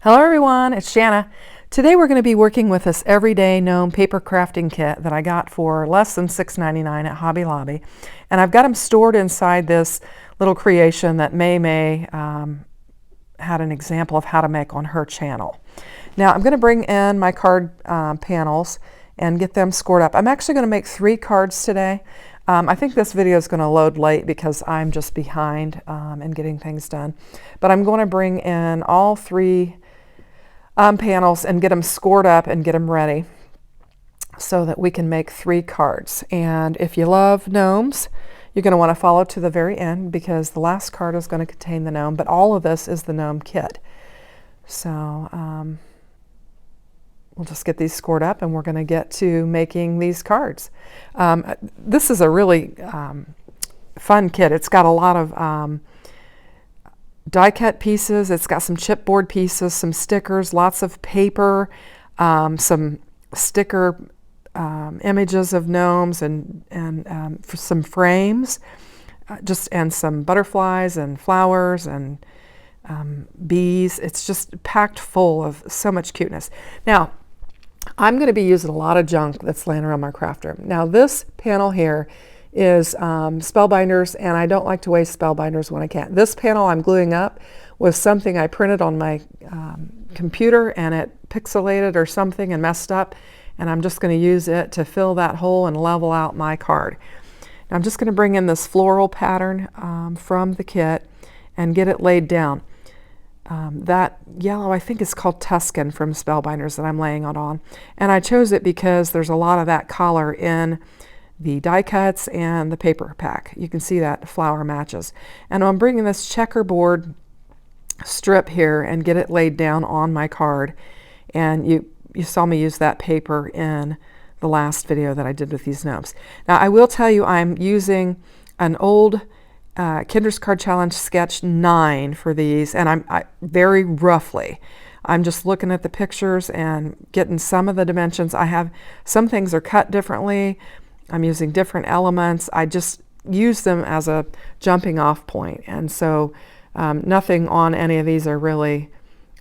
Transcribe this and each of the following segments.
Hello everyone, it's Shanna. Today we're going to be working with this Everyday Gnome paper crafting kit that I got for less than $6.99 at Hobby Lobby. And I've got them stored inside this little creation that May had an example of how to make on her channel. Now I'm going to bring in my card panels and get them scored up. I'm actually going to make 3 cards today. I think this video is going to load late because I'm just behind in getting things done. But I'm going to bring in all 3 panels and get them scored up and get them ready so that we can make 3 cards. And if you love gnomes, you're going to want to follow to the very end because the last card is going to contain the gnome, but all of this is the gnome kit. So we'll just get these scored up and we're going to get to making these cards. This is a really fun kit. It's got a lot of die cut pieces. It's got some chipboard pieces, some stickers, lots of paper, some sticker images of gnomes and some frames, and some butterflies and flowers and bees. It's just packed full of so much cuteness. Now, I'm going to be using a lot of junk that's laying around my craft room. Now, this panel here is spellbinders, and I don't like to waste spellbinders when I can. This panel I'm gluing up was something I printed on my computer, and it pixelated or something and messed up, and I'm just going to use it to fill that hole and level out my card. Now, I'm just going to bring in this floral pattern from the kit and get it laid down. That yellow I think is called Tuscan from Spellbinders that I'm laying it on, and I chose it because there's a lot of that color in the die cuts and the paper pack. You can see that flower matches. And I'm bringing this checkerboard strip here and get it laid down on my card. And you saw me use that paper in the last video that I did with these gnomes. Now I will tell you I'm using an old Kinder's Card Challenge sketch 9 for these, and I very roughly. I'm just looking at the pictures and getting some of the dimensions. I have some things are cut differently. I'm using different elements. I just use them as a jumping off point, and so nothing on any of these are really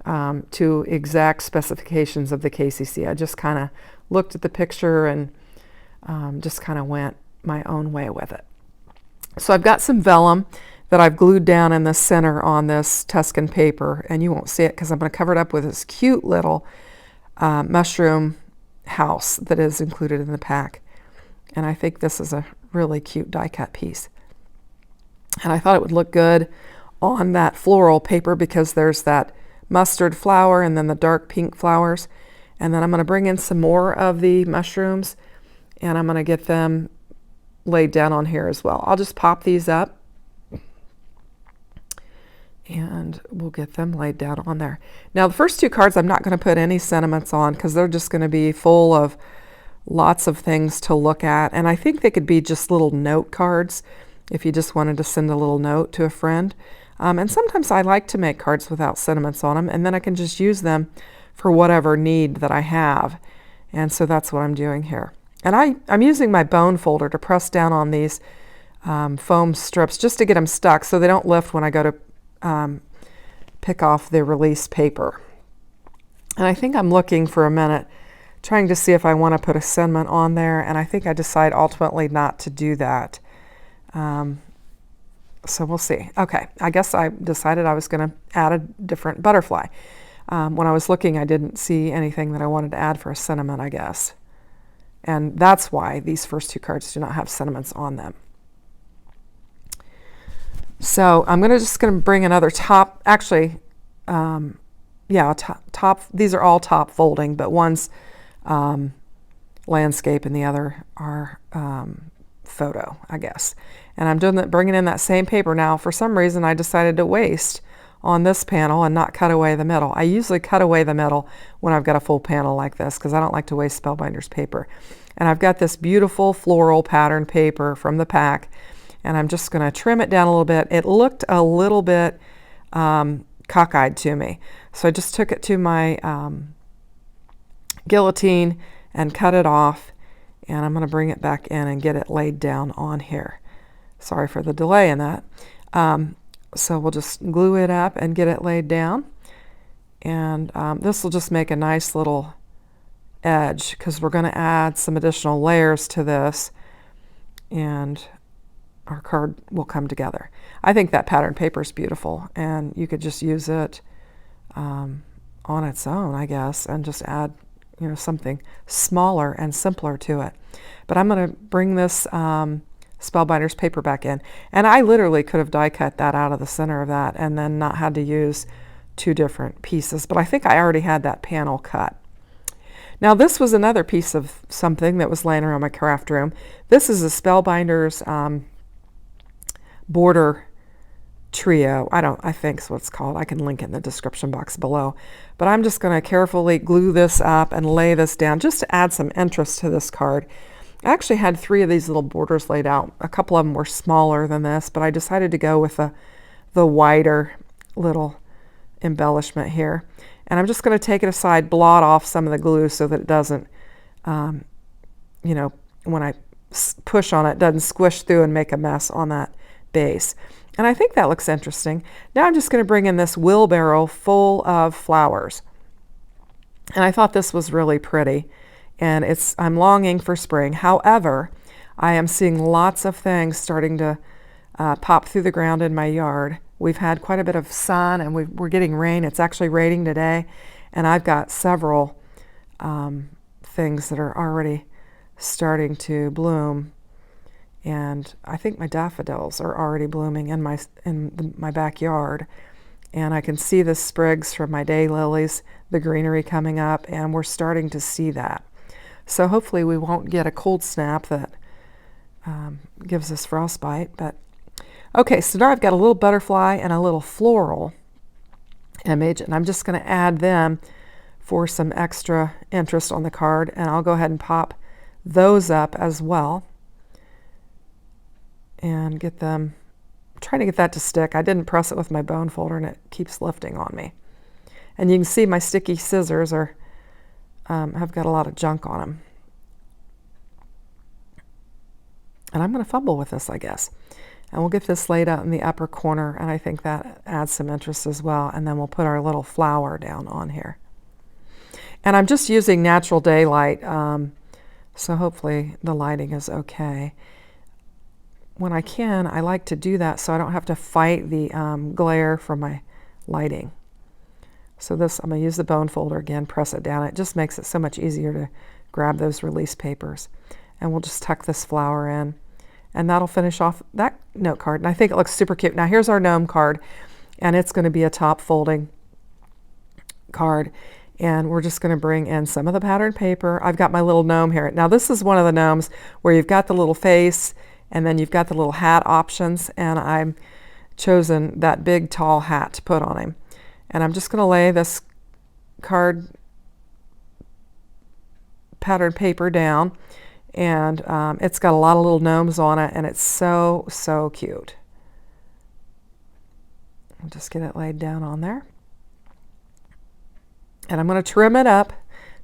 to exact specifications of the KCC. I just kind of looked at the picture and just kind of went my own way with it. So I've got some vellum that I've glued down in the center on this Tuscan paper, and you won't see it because I'm going to cover it up with this cute little mushroom house that is included in the pack. And I think this is a really cute die cut piece. And I thought it would look good on that floral paper because there's that mustard flower and then the dark pink flowers. And then I'm going to bring in some more of the mushrooms and I'm going to get them laid down on here as well. I'll just pop these up and we'll get them laid down on there. Now the first 2 cards I'm not going to put any sentiments on because they're just going to be full of lots of things to look at, and I think they could be just little note cards if you just wanted to send a little note to a friend. And sometimes I like to make cards without sentiments on them, and then I can just use them for whatever need that I have. And so that's what I'm doing here. And I'm using my bone folder to press down on these foam strips just to get them stuck so they don't lift when I go to pick off the release paper. And I think I'm looking for a minute trying to see if I want to put a sentiment on there, and I think I decide ultimately not to do that. So we'll see. Okay, I guess I decided I was going to add a different butterfly. When I was looking, I didn't see anything that I wanted to add for a sentiment, I guess. And that's why these first 2 cards do not have sentiments on them. So I'm just going to bring another top, actually, top, these are all top folding, but one's landscape and the other are photo, I guess. And I'm bringing in that same paper. Now, for some reason, I decided to waste on this panel and not cut away the middle. I usually cut away the middle when I've got a full panel like this because I don't like to waste Spellbinders paper. And I've got this beautiful floral pattern paper from the pack, and I'm just going to trim it down a little bit. It looked a little bit cockeyed to me, so I just took it to my guillotine and cut it off, and I'm going to bring it back in and get it laid down on here. Sorry for the delay in that. So we'll just glue it up and get it laid down. And this will just make a nice little edge because we're going to add some additional layers to this, and our card will come together. I think that pattern paper is beautiful, and you could just use it on its own, I guess, and just add, you know, something smaller and simpler to it. But I'm going to bring this Spellbinders paper back in, and I literally could have die cut that out of the center of that and then not had to use two different pieces, but I think I already had that panel cut. Now this was another piece of something that was laying around my craft room. This is a Spellbinders border trio. I think is what it's called. I can link it in the description box below. But I'm just going to carefully glue this up and lay this down just to add some interest to this card. I actually had 3 of these little borders laid out. A couple of them were smaller than this, but I decided to go with the wider little embellishment here. And I'm just going to take it aside, blot off some of the glue so that it doesn't, you know, when I push on it, doesn't squish through and make a mess on that base. And I think that looks interesting. Now I'm just going to bring in this wheelbarrow full of flowers. And I thought this was really pretty. And I'm longing for spring. However, I am seeing lots of things starting to pop through the ground in my yard. We've had quite a bit of sun, and we're getting rain. It's actually raining today, and I've got several things that are already starting to bloom. And I think my daffodils are already blooming in my backyard. And I can see the sprigs from my daylilies, the greenery coming up, and we're starting to see that. So hopefully we won't get a cold snap that gives us frostbite. But okay, so now I've got a little butterfly and a little floral image, and I'm just going to add them for some extra interest on the card, and I'll go ahead and pop those up as well and get them, trying to get that to stick. I didn't press it with my bone folder, and it keeps lifting on me. And you can see my sticky scissors are have got a lot of junk on them. And I'm going to fumble with this, I guess. And we'll get this laid out in the upper corner, and I think that adds some interest as well. And then we'll put our little flower down on here. And I'm just using natural daylight, so hopefully the lighting is okay. When I can, I like to do that so I don't have to fight the glare from my lighting. So this, I'm going to use the bone folder again, press it down. It just makes it so much easier to grab those release papers. And we'll just tuck this flower in. And that'll finish off that note card. And I think it looks super cute. Now here's our gnome card. And it's going to be a top folding card. And we're just going to bring in some of the patterned paper. I've got my little gnome here. Now this is one of the gnomes where you've got the little face and then you've got the little hat options. And I've chosen that big tall hat to put on him. And I'm just going to lay this card patterned paper down. And it's got a lot of little gnomes on it, and it's so, so cute. I'll just get it laid down on there. And I'm going to trim it up.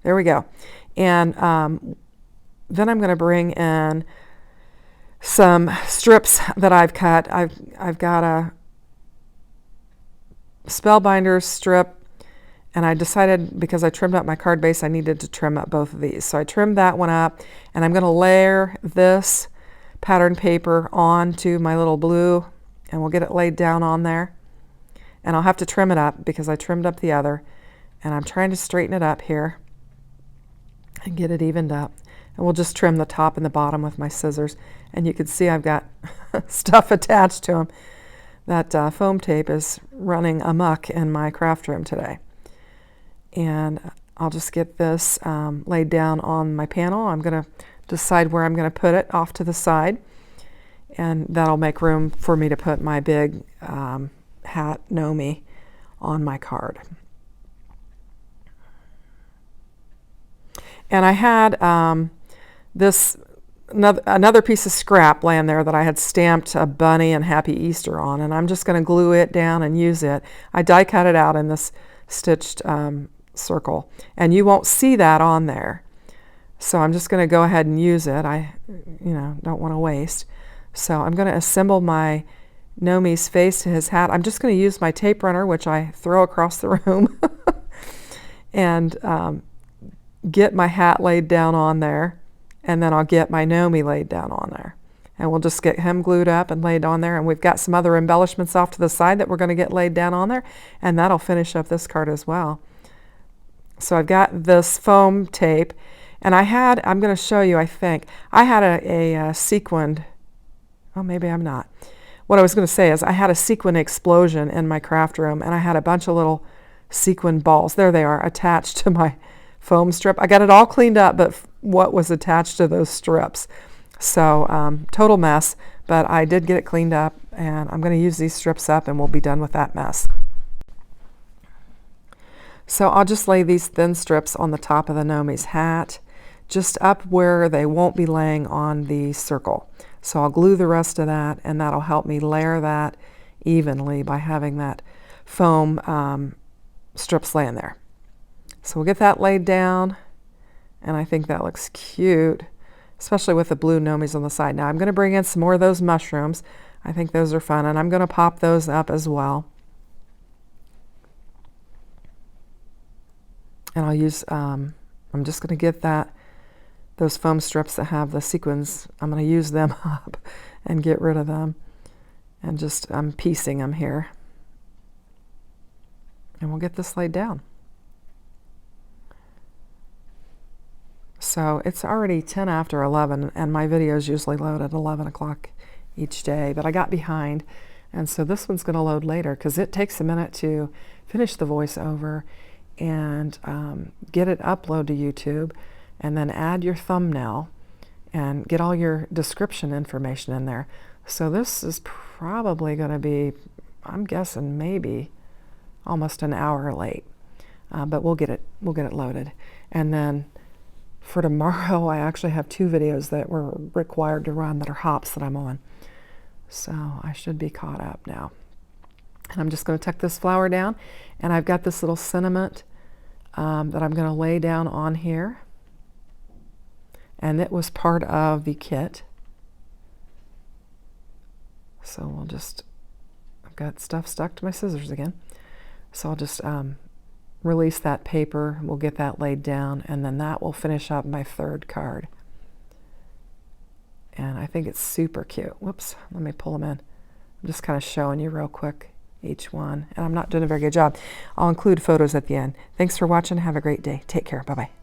There we go. And then I'm going to bring in some strips that I've cut. I've got a Spellbinders strip, and I decided because I trimmed up my card base I needed to trim up both of these. So I trimmed that one up, and I'm going to layer this patterned paper onto my little blue, and we'll get it laid down on there. And I'll have to trim it up because I trimmed up the other, and I'm trying to straighten it up here and get it evened up. And we'll just trim the top and the bottom with my scissors. And you can see I've got stuff attached to them. That foam tape is running amok in my craft room today. And I'll just get this laid down on my panel. I'm going to decide where I'm going to put it off to the side. And that'll make room for me to put my big hat Gnome on my card. And I had this another piece of scrap laying there that I had stamped a bunny and Happy Easter on, and I'm just going to glue it down and use it. I die cut it out in this stitched circle, and you won't see that on there. So I'm just going to go ahead and use it. I don't want to waste. So I'm going to assemble my Gnome's face to his hat. I'm just going to use my tape runner, which I throw across the room and get my hat laid down on there, and then I'll get my Gnome laid down on there. And we'll just get him glued up and laid on there. And we've got some other embellishments off to the side that we're going to get laid down on there. And that'll finish up this card as well. So I've got this foam tape. And I'm going to show you, I think, I had a sequined, oh, maybe I'm not. What I was going to say is I had a sequin explosion in my craft room. And I had a bunch of little sequin balls. There they are, attached to my foam strip. I got it all cleaned up, but what was attached to those strips. So total mess, but I did get it cleaned up, and I'm going to use these strips up and we'll be done with that mess. So I'll just lay these thin strips on the top of the Gnome's hat, just up where they won't be laying on the circle. So I'll glue the rest of that, and that'll help me layer that evenly by having that foam strips laying there. So we'll get that laid down, and I think that looks cute, especially with the blue Gnomes on the side. Now I'm going to bring in some more of those mushrooms. I think those are fun, and I'm going to pop those up as well. And I'll use, I'm just going to get those foam strips that have the sequins, I'm going to use them up and get rid of them. And just, I'm piecing them here. And we'll get this laid down. So it's already 10 after 11, and my videos usually load at 11 o'clock each day, but I got behind, and so this one's going to load later because it takes a minute to finish the voiceover and get it upload to YouTube, and then add your thumbnail and get all your description information in there. So this is probably going to be, I'm guessing, maybe almost an hour late, but we'll get it loaded. And then for tomorrow, I actually have 2 videos that were required to run that are hops that I'm on. So I should be caught up now. And I'm just going to tuck this flower down. And I've got this little sentiment that I'm going to lay down on here. And it was part of the kit. So we'll just, I've got stuff stuck to my scissors again. So I'll just release that paper, we'll get that laid down, and then that will finish up my 3rd card. And I think it's super cute. Whoops, let me pull them in. I'm just kind of showing you real quick each one, and I'm not doing a very good job. I'll include photos at the end. Thanks for watching. Have a great day. Take care. Bye-bye.